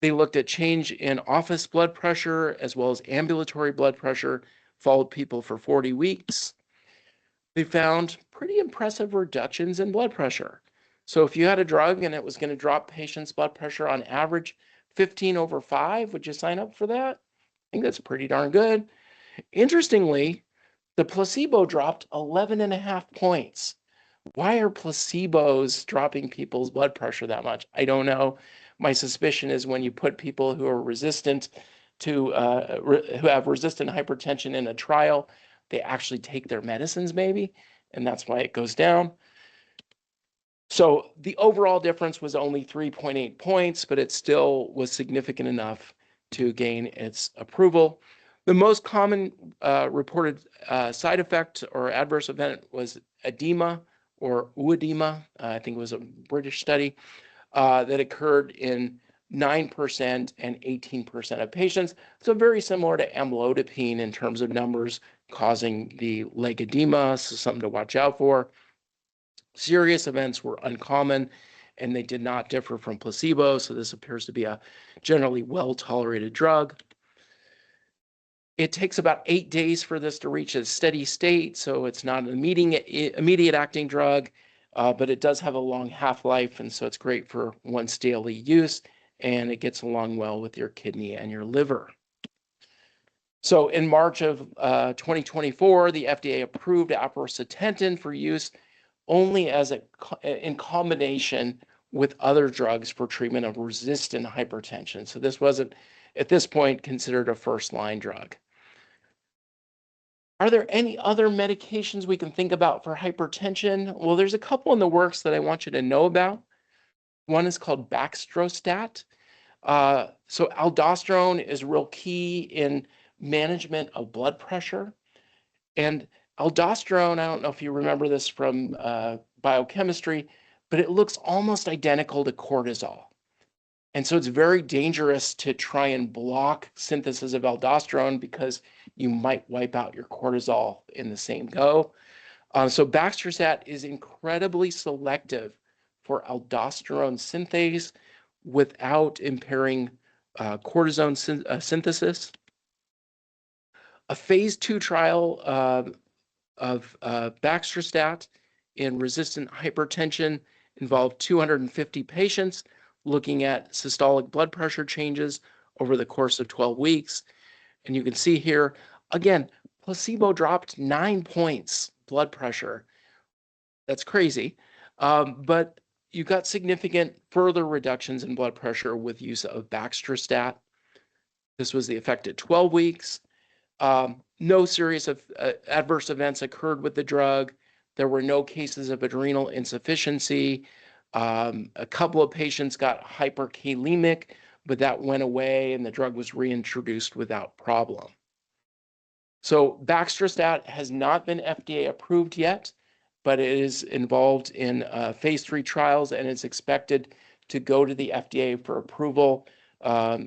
They looked at change in office blood pressure as well as ambulatory blood pressure, followed people for 40 weeks. They found pretty impressive reductions in blood pressure. So if you had a drug and it was going to drop patients' blood pressure on average 15/5, would you sign up for that? I think that's pretty darn good. Interestingly, the placebo dropped 11.5 points. Why are placebos dropping people's blood pressure that much? I don't know. My suspicion is when you put people who are resistant who have resistant hypertension in a trial, they actually take their medicines maybe, and that's why it goes down. So the overall difference was only 3.8 points, but it still was significant enough to gain its approval. The most common reported side effect or adverse event was edema or oedema. I think it was a British study that occurred in 9% and 18% of patients. So very similar to amlodipine in terms of numbers causing the leg edema, so something to watch out for. Serious events were uncommon and they did not differ from placebo, so this appears to be a generally well-tolerated drug. It takes about 8 days for this to reach a steady state, so it's not an immediate acting drug, but it does have a long half-life, and so it's great for once daily use, and it gets along well with your kidney and your liver. So in March of 2024, the FDA approved aprocitentan for use only in combination with other drugs for treatment of resistant hypertension. So this wasn't, at this point, considered a first-line drug. Are there any other medications we can think about for hypertension? Well, there's a couple in the works that I want you to know about. One is called baxdrostat. So aldosterone is real key in management of blood pressure. And aldosterone, I don't know if you remember this from biochemistry, but it looks almost identical to cortisol. And so it's very dangerous to try and block synthesis of aldosterone because you might wipe out your cortisol in the same go. So baxdrostat is incredibly selective for aldosterone synthase without impairing cortisone synthesis. A phase 2 trial of baxdrostat in resistant hypertension involved 250 patients looking at systolic blood pressure changes over the course of 12 weeks. And you can see here, again, placebo dropped 9 points blood pressure. That's crazy. But you got significant further reductions in blood pressure with use of baxdrostat. This was the effect at 12 weeks. No serious adverse events occurred with the drug. There were no cases of adrenal insufficiency. A couple of patients got hyperkalemic, but that went away and the drug was reintroduced without problem. So baxdrostat has not been FDA approved yet, but it is involved in phase 3 trials and is expected to go to the FDA for approval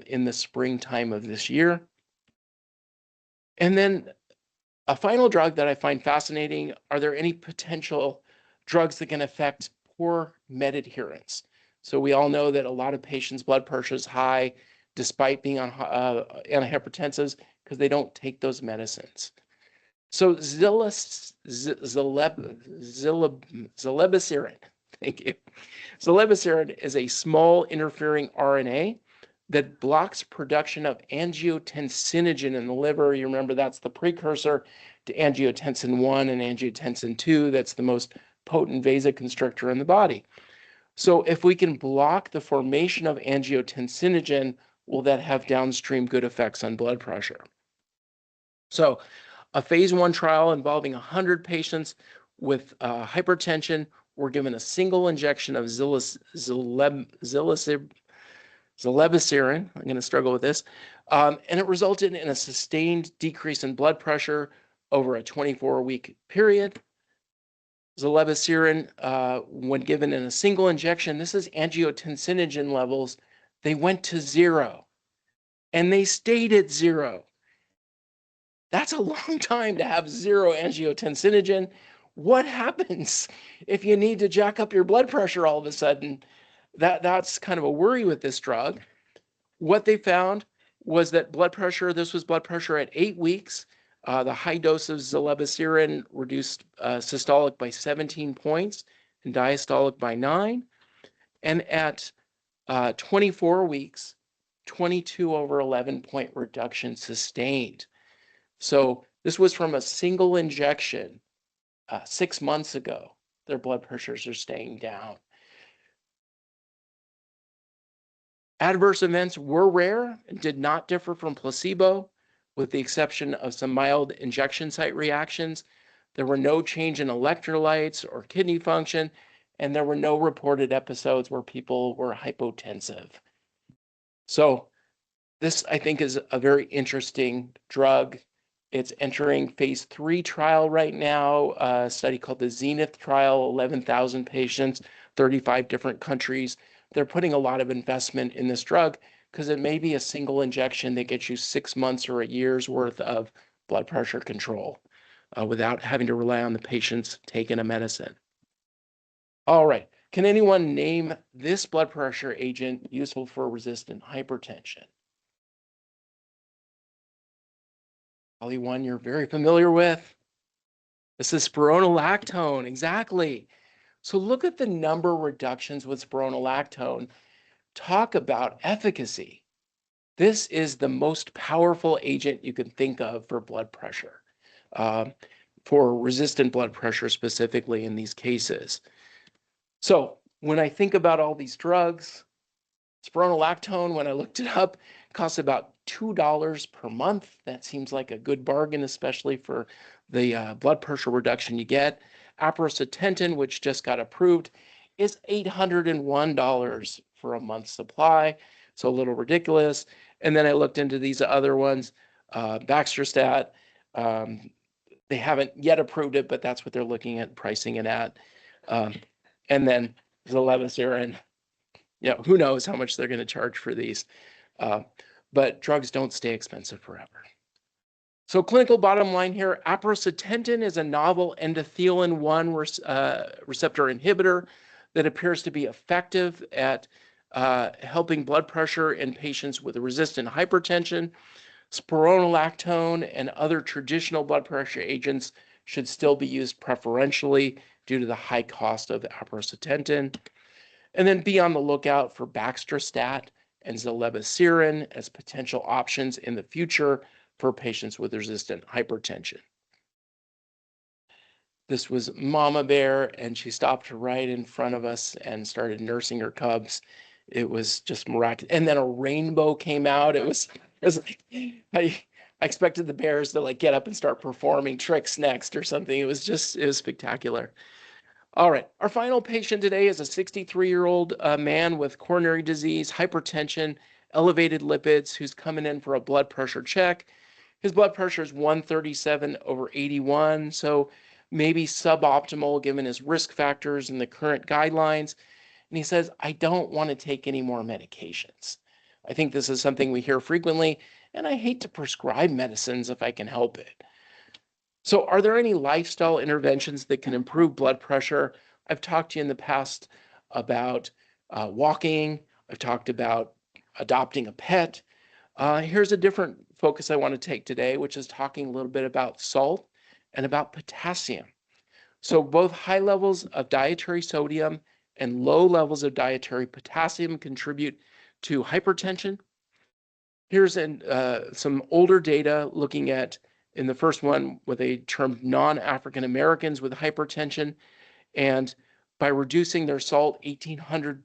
in the springtime of this year. And then a final drug that I find fascinating, are there any potential drugs that can affect poor med adherence? So we all know that a lot of patients' blood pressure is high despite being on antihypertensives because they don't take those medicines. So zilebesiran, thank you. Zilebesiran is a small interfering RNA that blocks production of angiotensinogen in the liver. You remember that's the precursor to angiotensin 1 and angiotensin 2. That's the most potent vasoconstrictor in the body. So if we can block the formation of angiotensinogen, will that have downstream good effects on blood pressure? So a phase 1 trial involving 100 patients with hypertension were given a single injection of zilebesiran. I'm going to struggle with this. And it resulted in a sustained decrease in blood pressure over a 24-week period. Zilebesiran, when given in a single injection, this is angiotensinogen levels, they went to 0 and they stayed at 0. That's a long time to have 0 angiotensinogen. What happens if you need to jack up your blood pressure all of a sudden? That's kind of a worry with this drug. What they found was that this was blood pressure at 8 weeks. The high dose of zilebesiran reduced systolic by 17 points and diastolic by 9. And at 24 weeks, 22 over 11 point reduction sustained. So this was from a single injection 6 months ago. Their blood pressures are staying down. Adverse events were rare and did not differ from placebo, with the exception of some mild injection site reactions. There were no change in electrolytes or kidney function, and there were no reported episodes where people were hypotensive. So this, I think, is a very interesting drug. It's entering phase 3 trial right now, a study called the Zenith trial, 11,000 patients, 35 different countries. They're putting a lot of investment in this drug because it may be a single injection that gets you 6 months or a year's worth of blood pressure control without having to rely on the patients taking a medicine. All right, can anyone name this blood pressure agent useful for resistant hypertension? Probably one you're very familiar with. This is spironolactone, exactly. So look at the number reductions with spironolactone. Talk about efficacy. This is the most powerful agent you can think of for blood pressure, for resistant blood pressure specifically in these cases. So when I think about all these drugs, spironolactone, when I looked it up, costs about $2 per month. That seems like a good bargain, especially for the blood pressure reduction you get. Aprocitentan, which just got approved, is $801 for a month's supply, so a little ridiculous. And then I looked into these other ones, Baxdrostat. They haven't yet approved it, but that's what they're looking at pricing it at. And then Zolevasiran. Who knows how much they're going to charge for these. But drugs don't stay expensive forever. So clinical bottom line here, aprocitentan is a novel endothelin-1 receptor inhibitor that appears to be effective at helping blood pressure in patients with resistant hypertension. Spironolactone and other traditional blood pressure agents should still be used preferentially due to the high cost of aprocitentan. And then be on the lookout for Baxdrostat and Zolevasiran as potential options in the future for patients with resistant hypertension. This was Mama Bear, and she stopped right in front of us and started nursing her cubs. It was just miraculous. And then a rainbow came out. It was like, I expected the bears to like get up and start performing tricks next or something. It was spectacular. All right, our final patient today is a 63-year-old man with coronary disease, hypertension, elevated lipids, who's coming in for a blood pressure check. His blood pressure is 137/81, so maybe suboptimal given his risk factors and the current guidelines. And he says, I don't want to take any more medications. I think this is something we hear frequently, and I hate to prescribe medicines if I can help it. So are there any lifestyle interventions that can improve blood pressure? I've talked to you in the past about walking. I've talked about adopting a pet. Here's a different focus I want to take today, which is talking a little bit about salt and about potassium. So both high levels of dietary sodium and low levels of dietary potassium contribute to hypertension. Here's some older data looking at, in the first one, with a term non-African Americans with hypertension, and by reducing their salt 1,800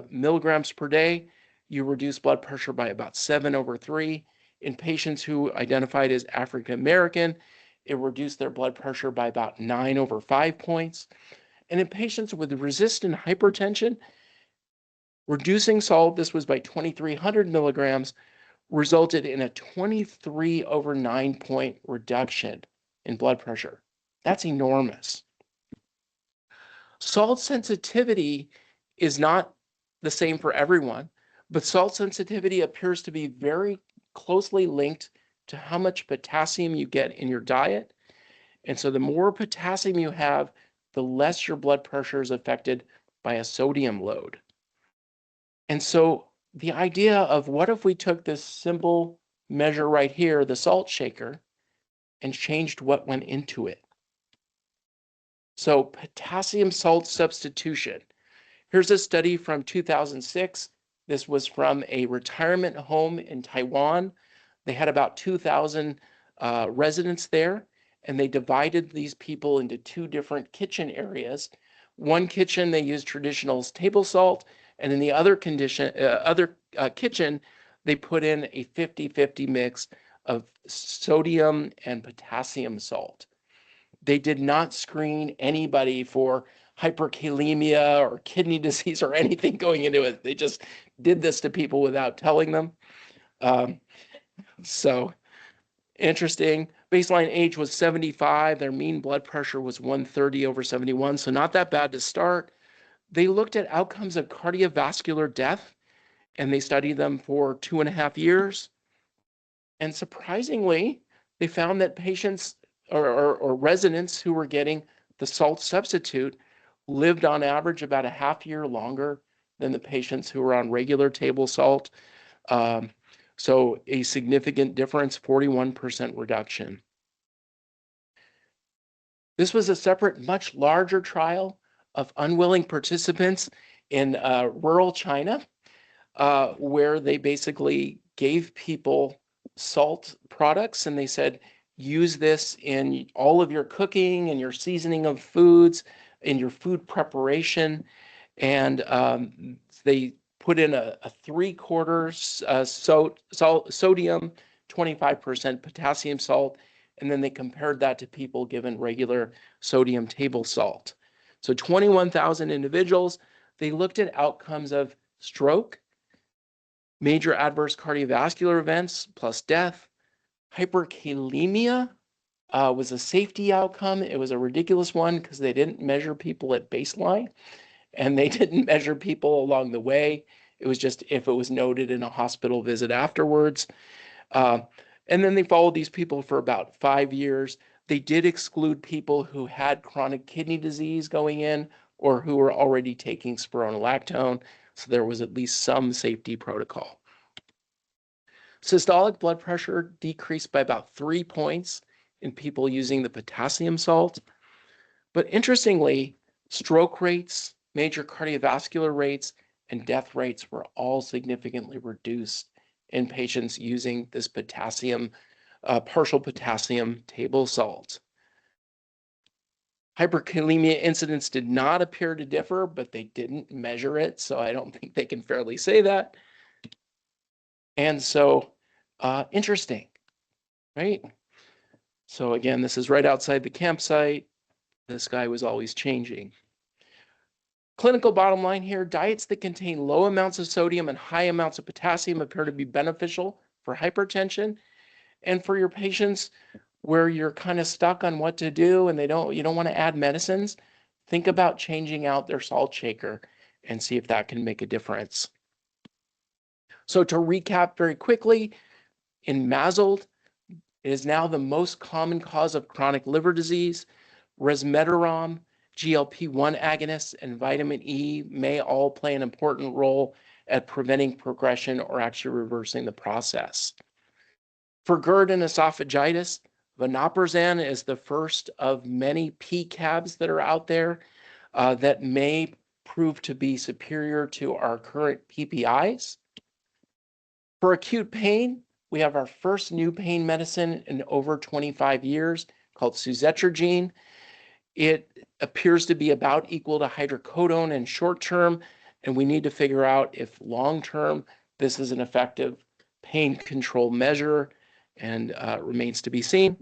milligrams per day, you reduce blood pressure by about 7/3. In patients who identified as African American, it reduced their blood pressure by about 9/5 points. And in patients with resistant hypertension, reducing salt, this was by 2,300 milligrams, resulted in a 23/9 point reduction in blood pressure. That's enormous. Salt sensitivity is not the same for everyone, but salt sensitivity appears to be very closely linked to how much potassium you get in your diet. And so the more potassium you have, the less your blood pressure is affected by a sodium load. And so the idea of what if we took this simple measure right here, the salt shaker, and changed what went into it? So potassium salt substitution. Here's a study from 2006. This was from a retirement home in Taiwan. They had about 2,000 residents there, and they divided these people into 2 different kitchen areas. One kitchen, they used traditional table salt, and in the other kitchen, they put in a 50-50 mix of sodium and potassium salt. They did not screen anybody for hyperkalemia or kidney disease or anything going into it. They just did this to people without telling them. So interesting. Baseline age was 75. Their mean blood pressure was 130/71, so not that bad to start. They looked at outcomes of cardiovascular death, and they studied them for 2.5 years. And surprisingly, they found that patients or residents who were getting the salt substitute lived on average about a half year longer than the patients who were on regular table salt. So a significant difference, 41% reduction. This was a separate, much larger trial of unwilling participants in rural China, where they basically gave people salt products and they said, use this in all of your cooking and your seasoning of foods, in your food preparation. And they put in a 3/4 sodium, 25% potassium salt, and then they compared that to people given regular sodium table salt. So 21,000 individuals. They looked at outcomes of stroke, major adverse cardiovascular events plus death. Hyperkalemia was a safety outcome. It was a ridiculous one because they didn't measure people at baseline and they didn't measure people along the way. It was just if it was noted in a hospital visit afterwards. And then they followed these people for about 5 years. They did exclude people who had chronic kidney disease going in or who were already taking spironolactone. So there was at least some safety protocol. Systolic blood pressure decreased by about 3 points in people using the potassium salt. But interestingly, stroke rates, major cardiovascular rates, and death rates were all significantly reduced in patients using this potassium, partial potassium table salt. Hyperkalemia incidence did not appear to differ, but they didn't measure it, so I don't think they can fairly say that. And so, interesting, right? So again, this is right outside the campsite. This guy was always changing. Clinical bottom line here, diets that contain low amounts of sodium and high amounts of potassium appear to be beneficial for hypertension. And for your patients where you're kind of stuck on what to do and you don't want to add medicines, think about changing out their salt shaker and see if that can make a difference. So to recap very quickly, in Masold, it is now the most common cause of chronic liver disease. Resmetirom, GLP-1 agonists, and vitamin E may all play an important role at preventing progression or actually reversing the process. For GERD and esophagitis, vonoprazan is the first of many PCABs that are out there that may prove to be superior to our current PPIs. For acute pain, we have our first new pain medicine in over 25 years called suzetrigine. It appears to be about equal to hydrocodone in short term, and we need to figure out if long term this is an effective pain control measure, and remains to be seen.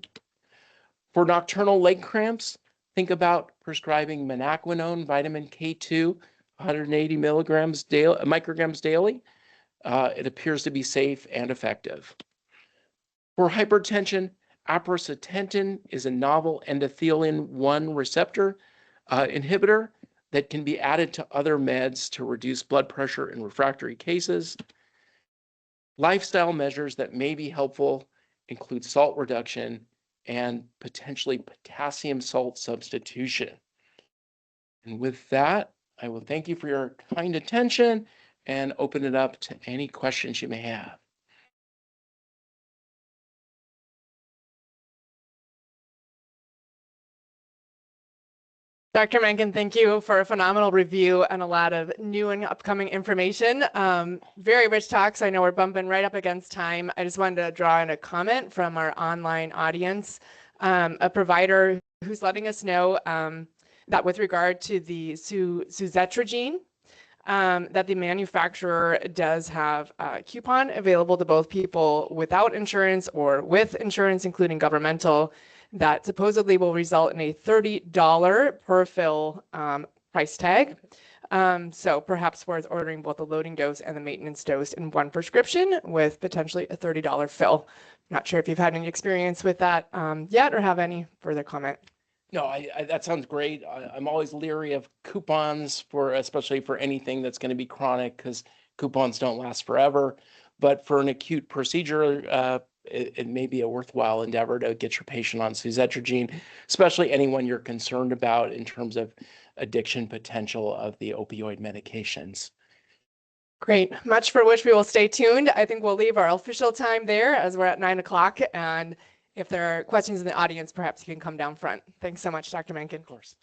For nocturnal leg cramps, think about prescribing menaquinone, vitamin K2, 180 micrograms daily. It appears to be safe and effective. For hypertension, aprocitentan is a novel endothelin-1 receptor inhibitor that can be added to other meds to reduce blood pressure in refractory cases. Lifestyle measures that may be helpful include salt reduction and potentially potassium salt substitution. And with that, I will thank you for your kind attention and open it up to any questions you may have. Dr. Mencken, thank you for a phenomenal review and a lot of new and upcoming information. Very rich talks. I know we're bumping right up against time. I just wanted to draw in a comment from our online audience, a provider who's letting us know that with regard to the suzetrigine, that the manufacturer does have a coupon available to both people without insurance or with insurance, including governmental, that supposedly will result in a $30 per fill price tag. So perhaps worth ordering both the loading dose and the maintenance dose in one prescription with potentially a $30 fill. Not sure if you've had any experience with that yet or have any further comment. No, that sounds great. I'm always leery of coupons especially for anything that's going to be chronic, because coupons don't last forever. But for an acute procedure, it may be a worthwhile endeavor to get your patient on suzetrigine, especially anyone you're concerned about in terms of addiction potential of the opioid medications. Great. Much for which we will stay tuned. I think we'll leave our official time there as we're at 9 o'clock. And if there are questions in the audience, perhaps you can come down front. Thanks so much, Dr. Menken. Of course.